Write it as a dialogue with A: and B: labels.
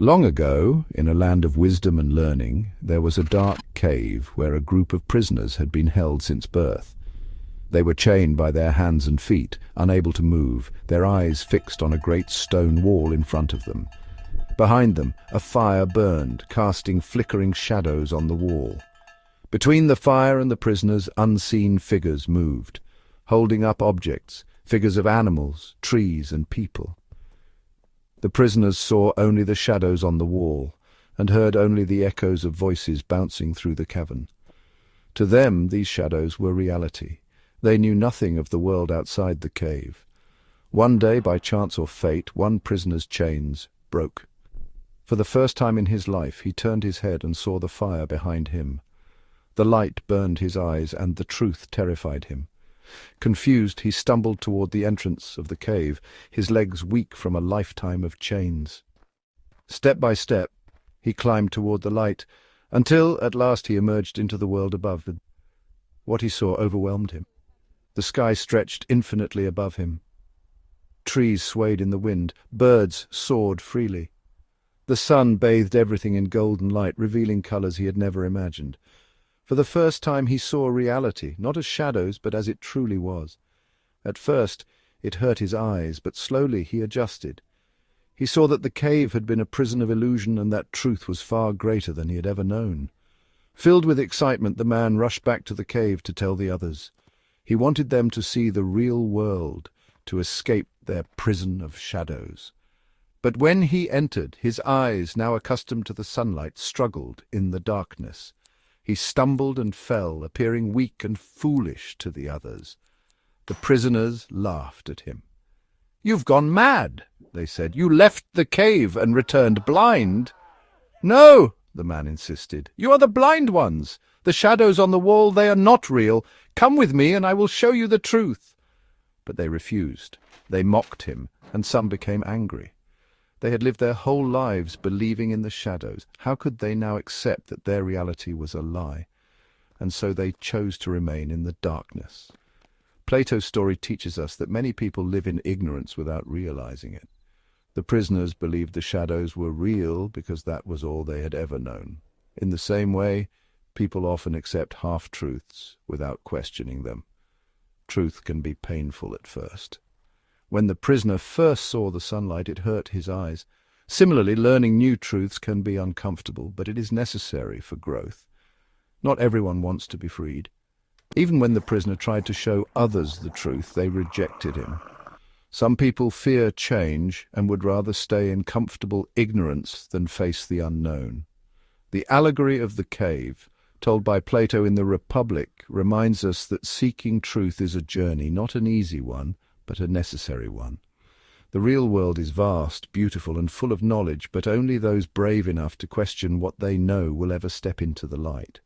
A: Long ago, in a land of wisdom and learning, there was a dark cave where a group of prisoners had been held since birth. They were chained by their hands and feet, unable to move, their eyes fixed on a great stone wall in front of them. Behind them, a fire burned, casting flickering shadows on the wall. Between the fire and the prisoners, unseen figures moved, holding up objects, figures of animals, trees, and people. The prisoners saw only the shadows on the wall, and heard only the echoes of voices bouncing through the cavern. To them, these shadows were reality. They knew nothing of the world outside the cave. One day, by chance or fate, one prisoner's chains broke. For the first time in his life, he turned his head and saw the fire behind him. The light burned his eyes, and the truth terrified him. Confused, he stumbled toward the entrance of the cave, his legs weak from a lifetime of chains. Step by step, he climbed toward the light, until at last he emerged into the world above. What he saw overwhelmed him. The sky stretched infinitely above him. Trees swayed in the wind, birds soared freely. The sun bathed everything in golden light, revealing colors he had never imagined. For the first time he saw reality, not as shadows, but as it truly was. At first it hurt his eyes, but slowly he adjusted. He saw that the cave had been a prison of illusion, and that truth was far greater than he had ever known. Filled with excitement, the man rushed back to the cave to tell the others. He wanted them to see the real world, to escape their prison of shadows. But when he entered, his eyes, now accustomed to the sunlight, struggled in the darkness. He stumbled and fell, appearing weak and foolish to the others. The prisoners laughed at him. "You've gone mad," they said. "You left the cave and returned blind." "No," the man insisted. "You are the blind ones. The shadows on the wall, they are not real. Come with me and I will show you the truth." But they refused. They mocked him, and some became angry. They had lived their whole lives believing in the shadows. How could they now accept that their reality was a lie? And so they chose to remain in the darkness. Plato's story teaches us that many people live in ignorance without realizing it. The prisoners believed the shadows were real because that was all they had ever known. In the same way, people often accept half-truths without questioning them. Truth can be painful at first. When the prisoner first saw the sunlight, it hurt his eyes. Similarly, learning new truths can be uncomfortable, but it is necessary for growth. Not everyone wants to be freed. Even when the prisoner tried to show others the truth, they rejected him. Some people fear change and would rather stay in comfortable ignorance than face the unknown. The allegory of the cave, told by Plato in the Republic, reminds us that seeking truth is a journey, not an easy one, but a necessary one. The real world is vast, beautiful, and full of knowledge, but only those brave enough to question what they know will ever step into the light.